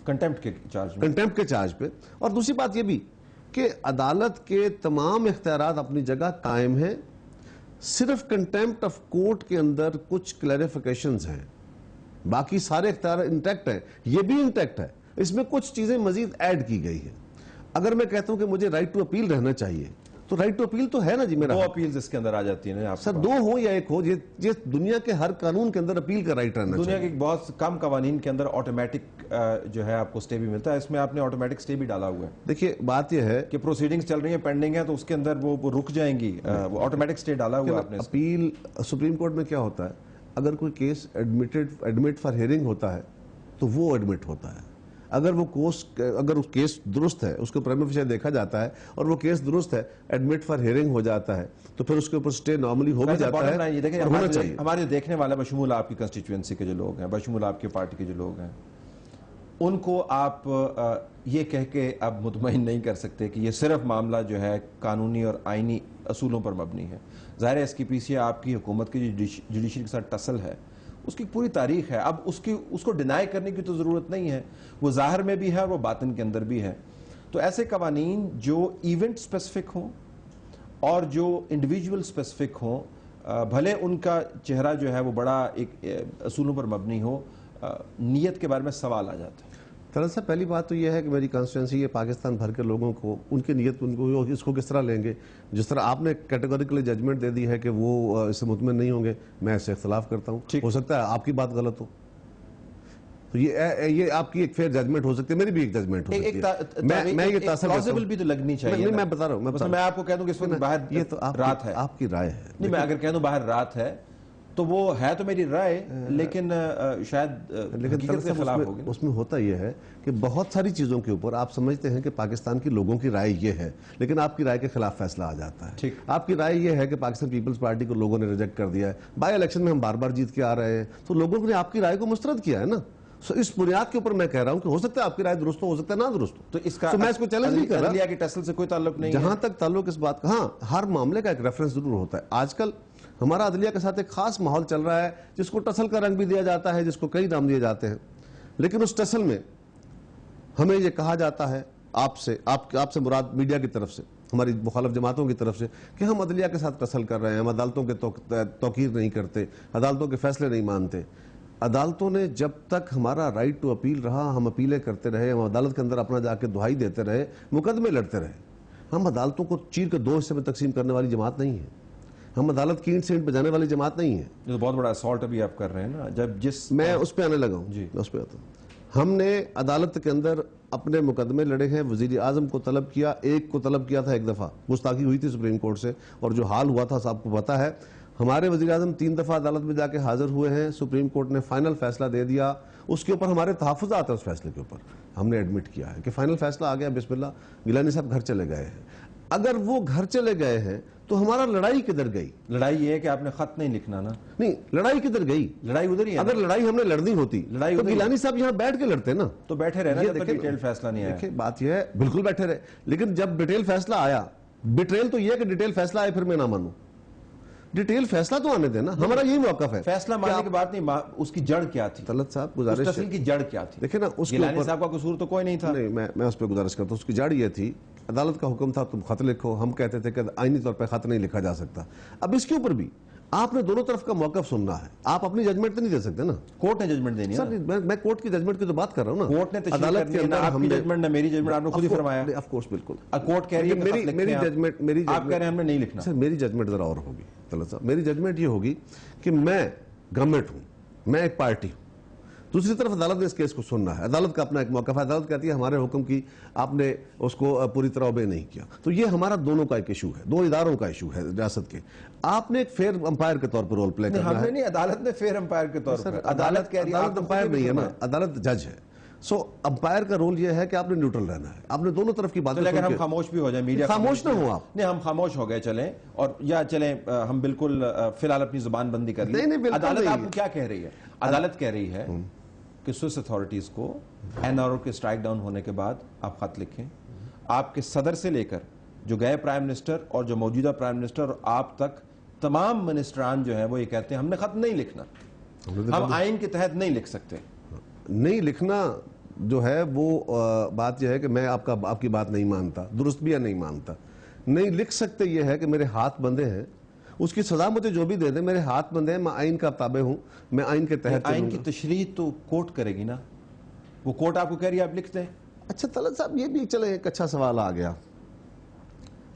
Contempt کے charge میں، contempt کے چارج پہ. اور دوسری بات یہ بھی کہ عدالت کے تمام اختیارات اپنی جگہ قائم ہیں، صرف کنٹیمپٹ آف کورٹ کے اندر کچھ کلیریفیکیشنز ہیں، باقی سارے اختیار انٹیکٹ ہیں. یہ بھی انٹیکٹ ہے، اس میں کچھ چیزیں مزید ایڈ کی گئی ہیں. اگر میں کہتا ہوں کہ مجھے رائٹ ٹو اپیل رہنا چاہیے تو رائٹ ٹو اپیل تو ہے نا جی میرا. دو اپیلز اس کے اندر آ جاتی ہیں آپ سر، دو ہوں یا ایک ہو، یہ دنیا کے ہر قانون کے اندر اپیل کا رائٹ رہنا دنیا چاہیے. کے بہت کم قوانین کے اندر آٹومیٹک جو ہے آپ کو سٹے بھی ملتا ہے. اس میں آپ نے آٹومیٹک سٹے بھی ڈالا ہوا ہے. دیکھیے بات یہ ہے کہ پروسیڈنگز چل رہی ہیں، پینڈنگ ہیں، تو اس کے اندر وہ رک جائیں گی. وہ آٹومیٹک سٹے ڈالا ہوا ہے آپ نے. اپیل سپریم کورٹ میں کیا ہوتا ہے، اگر کوئی کیس ایڈمٹ فار ہیئرنگ ہوتا ہے تو وہ ایڈمٹ ہوتا ہے. اگر اس کیس درست ہے، اس کو پرائما فیسی دیکھا جاتا ہے اور وہ کیس درست ہے، ایڈمٹ فار ہیئرنگ ہو جاتا ہے، تو پھر اس کے اوپر سٹے نارملی ہو بھی جاتا ہے اور ہونا چاہیے. ہمارے دیکھنے والے بشمول آپ کی کنسٹیچوئنسی کے جو لوگ ہیں، بشمول آپ کی پارٹی کے جو لوگ ہیں، ان کو آپ یہ کہہ کے اب مطمئن نہیں کر سکتے کہ یہ صرف معاملہ جو ہے قانونی اور آئینی اصولوں پر مبنی ہے. ظاہر ہے اس کے پیچھے آپ کی حکومت کی جو جوڈیشری کے ساتھ ٹسل ہے، اس کی پوری تاریخ ہے. اب اس کو ڈینائی کرنے کی تو ضرورت نہیں ہے. وہ ظاہر میں بھی ہے اور وہ باطن کے اندر بھی ہے. تو ایسے قوانین جو ایونٹ سپیسیفک ہوں اور جو انڈیویجول سپیسیفک ہوں، بھلے ان کا چہرہ جو ہے وہ بڑا ایک اصولوں پر مبنی ہو، نیت کے بارے میں سوال آ جاتا ہے. دراصل پہلی بات تو یہ ہے کہ میری کانسٹیٹوئنسی یہ پاکستان بھر کے لوگوں کو ان کی نیت ان کو اس کو کس طرح لیں گے. جس طرح آپ نے کیٹیگوریکلی ججمنٹ دے دی ہے کہ وہ اس سے مطمئن نہیں ہوں گے، میں اس سے اختلاف کرتا ہوں. ہو سکتا ہے آپ کی بات غلط ہو، تو یہ آپ کی ایک فیئر ججمنٹ ہو سکتی ہے، میری بھی ایک ججمنٹ ہو سکتی ہے. میں یہ تاثر پلازیبل بھی تو لگنی چاہیے. نہیں، میں بتا رہا ہوں، میں آپ کو کہہ دوں کہ اس وقت باہر یہ تو رات ہے. آپ کی رائے ہے. نہیں، میں اگر کہہ دوں باہر رات ہے تو وہ ہے تو میری رائے، لیکن شاید حقیقت کے خلاف ہوگی. اس میں ہوتا یہ ہے کہ بہت ساری چیزوں کے اوپر آپ سمجھتے ہیں کہ پاکستان کی لوگوں کی رائے یہ ہے، لیکن آپ کی رائے کے خلاف فیصلہ آ جاتا ہے. آپ کی رائے یہ ہے کہ پاکستان پیپلز پارٹی کو لوگوں نے ریجیکٹ کر دیا ہے، بائی الیکشن میں ہم بار بار جیت کے آ رہے ہیں، تو لوگوں نے آپ کی رائے کو مسترد کیا ہے نا. اس بنیاد کے اوپر میں کہہ رہا ہوں کہ ہو سکتا ہے آپ کی رائے درست ہو سکتا ہے نہ درست ہو. تو اس کا میں اس کو چیلنج نہیں کر رہا. عدلیہ کی ٹسل سے کوئی تعلق نہیں ہے. جہاں تک تعلق اس بات کا، ہاں، ہر معاملے کا ایک ریفرنس ضرور ہوتا ہے. آج کل ہمارا عدلیہ کے ساتھ ایک خاص ماحول چل رہا ہے جس کو ٹسل کا رنگ بھی دیا جاتا ہے، جس کو کئی نام دیے جاتے ہیں. لیکن اس ٹسل میں ہمیں یہ کہا جاتا ہے آپ سے مراد میڈیا کی طرف سے، ہماری مخالف جماعتوں کی طرف سے، کہ ہم عدلیہ کے ساتھ ٹسل کر رہے ہیں، ہم عدالتوں کے توقیر نہیں کرتے، عدالتوں کے فیصلے نہیں مانتے. عدالتوں نے جب تک ہمارا رائٹ ٹو اپیل رہا، ہم اپیلیں کرتے رہے، ہم عدالت کے اندر اپنا جا کے دہائی دیتے رہے، مقدمے لڑتے رہے. ہم عدالتوں کو چیر کے دو حصے میں تقسیم کرنے والی جماعت نہیں ہے. ہم عدالت کی اینٹ سے اینٹ بجانے والی جماعت نہیں ہے. یہ تو بہت بڑا اسالٹ ابھی آپ کر رہے ہیں نا. میں اس پہ آنے لگا ہوں. میں اس پہ آتا ہوں. ہم نے عدالت کے اندر اپنے مقدمے لڑے ہیں. وزیر اعظم کو طلب کیا، ایک کو طلب کیا تھا ایک دفعہ، گستاخی ہوئی تھی سپریم کورٹ سے، اور جو حال ہوا تھا آپ کو پتا ہے. ہمارے وزیر اعظم 3 دفعہ عدالت میں جا کے حاضر ہوئے ہیں. سپریم کورٹ نے فائنل فیصلہ دے دیا. اس کے اوپر ہمارے تحفظات ہیں. اس فیصلے کے اوپر ہم نے ایڈمٹ کیا ہے کہ فائنل فیصلہ آ گیا، بسم اللہ، گیلانی صاحب گھر چلے گئے ہیں. اگر وہ گھر چلے گئے ہیں تو ہمارا لڑائی کدھر گئی؟ لڑائی یہ ہے کہ آپ نے خط نہیں لکھنا نا. نہیں، لڑائی کدھر گئی؟ لڑائی ادھر ہی ہے. اگر لڑائی ہم نے لڑنی ہوتی تو گیلانی صاحب یہاں بیٹھ کے لڑتے نا. تو بیٹھے رہنا جب تک ڈیٹیل فیصلہ نہیں آیا. دیکھیں بات یہ ہے، بالکل بیٹھے رہے، لیکن جب ڈیٹیل فیصلہ آیا، ڈیٹیل تو یہ ہے کہ ڈیٹیل فیصلہ آئے پھر میں نہ مانوں. ڈیٹیل فیصلہ تو آنے دینا، ہمارا یہی موقف ہے. فیصلہ ماننے کی بات نہیں، اس کی جڑ کیا تھی؟ طلعت صاحب گزارش، اس تفصیل کی جڑ کیا تھی؟ دیکھیں نا، اس کے گیلانی صاحب کا قصور تو کوئی نہیں تھا. نہیں، میں اس پہ گزارش کرتا ہوں. اس کی جڑ یہ تھی، عدالت کا حکم تھا تم خط لکھو. ہم کہتے تھے کہ آئینی طور پہ خط نہیں لکھا جا سکتا. اب اس کے اوپر بھی آپ نے دونوں طرف کا موقف سننا ہے. آپ اپنی ججمنٹ تو نہیں دے سکتے نا. کورٹ نے ججمنٹ دینی ہے. سر میں کورٹ کی ججمنٹ کی تو بات کر رہا ہوں نا. کورٹ نے عدالت کے اندر آپ کی ججمنٹ نہ میری ججمنٹ، آپ نے خود ہی فرمایا. آف کورس، بالکل. کورٹ کہہ رہی ہے کہ میری ججمنٹ، آپ کہہ رہے ہیں ہم نے نہیں لکھنا. سر میری ججمنٹ ذرا اور ہوگی طلعت صاحب. میری ججمنٹ یہ ہوگی کہ میں گورنمنٹ ہوں، میں ایک پارٹی ہوں. دوسری طرف عدالت نے اس کیس کو سننا ہے. عدالت کا اپنا ایک موقف ہے. عدالت کہتی ہے ہمارے حکم کی آپ نے اس کو پوری طرح اوبے نہیں کیا. تو یہ ہمارا دونوں کا ایک ایشو ہے، دو اداروں کا ایشو ہے ریاست کے. آپ نے ایک فیئر امپائر کے طور پر رول پلے کرنا ہے. نہیں، عدالت نے فیئر امپائر کے طور پر. عدالت کہہ رہی ہے عدالت امپائر نہیں ہے نا، عدالت جج ہے. سو امپائر کا رول یہ ہے کہ آپ نے نیوٹرل رہنا ہے. آپ نے دونوں طرف کی باتیں. لیکن ہم خاموش بھی ہو جائیں، میڈیا خاموش نہ ہو آپ. نہیں، ہم خاموش ہو گئے چلیں، اور یا چلیں ہم بالکل فی الحال اپنی زبان بندی کر لیں. عدالت آپ کو کیا کہہ رہی ہے؟ عدالت کہہ رہی ہے کہ سوئس اتھارٹیز کو NRO کے سٹرائک ڈاؤن ہونے کے بعد آپ خط لکھیں. آپ کے صدر سے لے کر جو گئے پرائم منسٹر اور جو موجودہ پرائم منسٹر اور آپ تک تمام منسٹران جو ہیں وہ یہ کہتے ہیں ہم نے خط نہیں لکھنا، ہم آئین کے تحت نہیں لکھ سکتے. نہیں لکھنا جو ہے وہ بات یہ ہے کہ میں آپ کی بات نہیں مانتا، درست بھی یا نہیں مانتا، نہیں لکھ سکتے یہ ہے کہ میرے ہاتھ بندھے ہیں، اس کی سزا مجھے جو بھی دے دیں، میرے ہاتھ بندھے ہیں، میں آئین کا تابع ہوں، میں آئین کے تحت آئین کی تشریح تو کورٹ کرے گی نا، وہ کورٹ آپ کو کہہ رہی ہے آپ لکھ دیں۔ اچھا طلعت صاحب یہ بھی چلے ایک اچھا سوال آ گیا،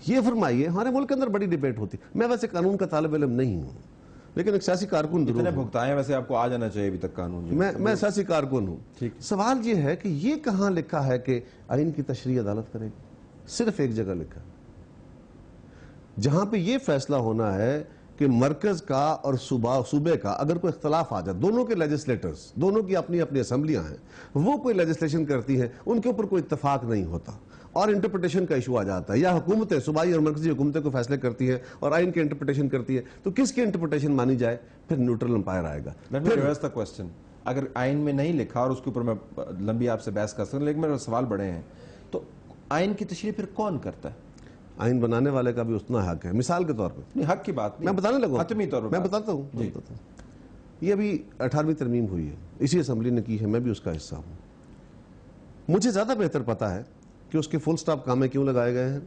یہ فرمائیے ہمارے ملک کے اندر بڑی ڈیبیٹ ہوتی، میں ویسے قانون کا طالب علم نہیں ہوں لیکن ایک سیاسی کارکن ضرور اتنے ہوں، بھگتائے ویسے آپ کو آ جانا چاہیے ابھی تک قانون۔ میں سیاسی کارکن ہوں۔ سوال یہ ہے کہ یہ کہاں لکھا ہے کہ آئین کی تشریح عدالت کرے گی؟ صرف ایک جگہ لکھا ہے جہاں پہ یہ فیصلہ ہونا ہے کہ مرکز کا اور صوبے کا اگر کوئی اختلاف آ جائے، دونوں کے لیجسلیٹرز، دونوں کی اپنی اپنی اسمبلیاں ہیں، وہ کوئی لیجسلیشن کرتی ہیں، ان کے اوپر کوئی اتفاق نہیں ہوتا اور انٹرپریٹیشن کا ایشو آ جاتا ہے، یا حکومتیں صوبائی اور مرکزی حکومتیں کو فیصلے کرتی ہیں اور آئین کی انٹرپریٹیشن کرتی ہے، تو کس کی انٹرپریٹیشن مانی جائے؟ پھر نیوٹرل امپائر آئے گا۔ کوسچن اگر آئین میں نہیں لکھا، اور اس کے اوپر میں لمبی آپ سے بحث کر سکتا ہوں لیکن میرے سوال بڑے ہیں، تو آئین کی تشریح پھر کون کرتا ہے؟ آئین بنانے والے کا بھی اتنا حق ہے۔ مثال کے طور پہ حق کی بات میں بتانے لگا، حتمی طور پر میں بتاتا ہوں، یہ ابھی 18ویں ترمیم ہوئی ہے، اسی اسمبلی نے کی ہے، میں بھی اس کا حصہ ہوں۔ مجھے زیادہ بہتر پتا ہے کہ اس کے فل سٹاپ کامے کیوں لگائے گئے ہیں،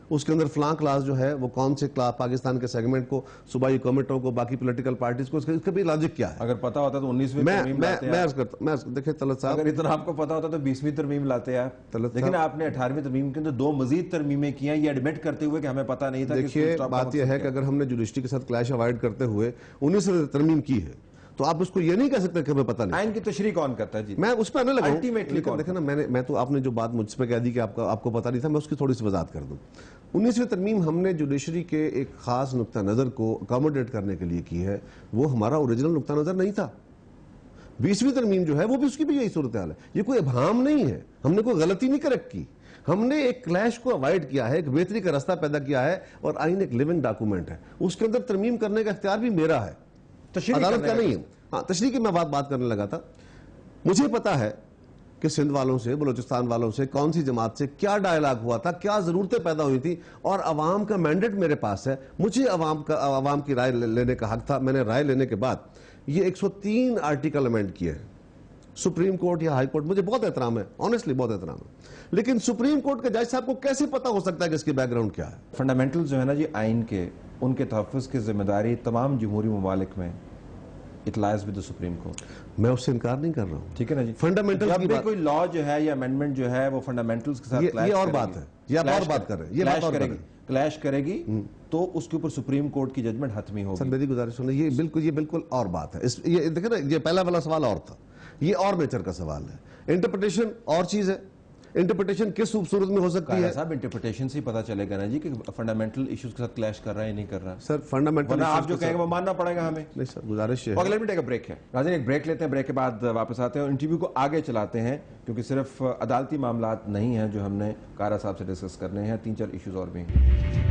اس کے اندر فلاں کلاس جو ہے وہ کون سے کلاس پاکستان کے سیگمنٹ کو، صوبائی حکومتوں کو، باقی پولیٹیکل پارٹیز کو، اس کا بھی لاجک کیا ہے؟ اگر پتا ہوتا تو 19ویں ترمیم لاتے ہیں۔ دیکھیں طلعت صاحب، اگر اتنا آپ کو پتا ہوتا تو 20ویں ترمیم لاتے ہیں، لیکن آپ نے 18ویں ترمیم کے اندر 2 مزید ترمیمیں کی ہیں، یہ ایڈمٹ کرتے ہوئے کہ ہمیں پتا نہیں تھا۔ دیکھیے بات یہ ہے کہ اگر ہم نے جوڈیشری کے ساتھ کلیش اوائڈ کرتے ہوئے 19ویں ترمیم کی ہے تو آپ اس کو یہ نہیں کہہ سکتے کہ ہمیں پتہ نہیں۔ آئین کی تشریح کون کرتا ہے؟ جی میں اس پہ آنے لگا ہوں، الٹیمیٹلی کون؟ دیکھیں نا، میں تو آپ نے جو بات مجھ پہ کہہ دی کہ آپ کو پتہ نہیں تھا، میں اس کی تھوڑی سی وضاحت کر دوں۔ 19ویں ترمیم ہم نے جوڈیشری کے ایک خاص نقطہ نظر کو اکاموڈیٹ کرنے کے لیے کی ہے، وہ ہمارا اوریجنل نقطہ نظر نہیں تھا۔ 20ویں ترمیم جو ہے وہ بھی اس کی بھی یہی صورتحال ہے، یہ کوئی ابہام نہیں ہے، ہم نے کوئی غلطی نہیں کریکٹ کی، ہم نے ایک کلیش کو اوائڈ کیا ہے، ایک بہتری کا راستہ پیدا کیا ہے، اور آئین ایک لیونگ ڈاکومنٹ ہے، اس کے اندر ترمیم کرنے کا اختیار بھی میرا ہے، عدالت کا نہیں ہے۔ ہاں، تشریح کی میں بات کرنے لگا تھا۔ مجھے پتا ہے کہ سندھ والوں سے، بلوچستان والوں سے، کون سی جماعت سے کیا ڈائلاگ ہوا تھا، کیا ضرورتیں پیدا ہوئی تھی، اور عوام کا مینڈیٹ میرے پاس ہے، مجھے عوام کی رائے لینے کا حق تھا۔ میں نے رائے لینے کے بعد یہ 103 آرٹیکل امینڈ کیے ہیں۔ سپریم کورٹ یا ہائی کورٹ، مجھے بہت احترام ہے، آنیسٹلی بہت احترام ہے، لیکن سپریم کورٹ کے جج صاحب کو کیسے پتا ہو سکتا ہے کہ اس کی بیک گراؤنڈ کیا ہے؟ فنڈامنٹل جو ہے نا جی آئین کے، ان کے تحفظ کی ذمہ داری تمام جمہوری ممالک میں it lies with the supreme court. میں اس سے انکار نہیں کر رہا ہوں، ٹھیک ہے نا جی۔ فنڈامنٹل جب کی بھی بات، کوئی لا جو ہے یا امینڈمنٹ جو ہے وہ فنڈامنٹلز کے ساتھ یہ اور بات ہے، یہ آپ اور بات کر رہے ہیں، یہ بات اور کر رہے ہیں، کلیش کرے گی تو اس کے اوپر سپریم کورٹ کی ججمنٹ حتمی ہوگی۔ سر میری گزارش سنیں، یہ بالکل اور بات ہے، یہ دیکھیں نا، یہ پہلا والا سوال اور تھا، یہ اور نیچر کا سوال ہے، انٹرپریٹیشن اور چیز ہے، انٹرپریٹیشن کس صورت میں ہو سکتی ہے؟ صاحب انٹرپریٹیشن سے ہی پتہ چلے گا نا جی کہ فنڈامنٹل ایشوز کے ساتھ کلیش کر رہا ہے یا نہیں کر رہا۔ سر فنڈامنٹل آپ جو کہیں گے وہ ماننا پڑے گا ہمیں۔ نہیں سر، گزارش ہے۔ اگلے منٹ ایک بریک ہے راجن، ایک بریک لیتے ہیں، بریک کے بعد واپس آتے ہیں اور انٹرویو کو آگے چلاتے ہیں، کیونکہ صرف عدالتی معاملات نہیں ہیں جو ہم نے کارا صاحب سے ڈسکس کرنے ہیں، 3-4 ایشوز اور بھی ہیں۔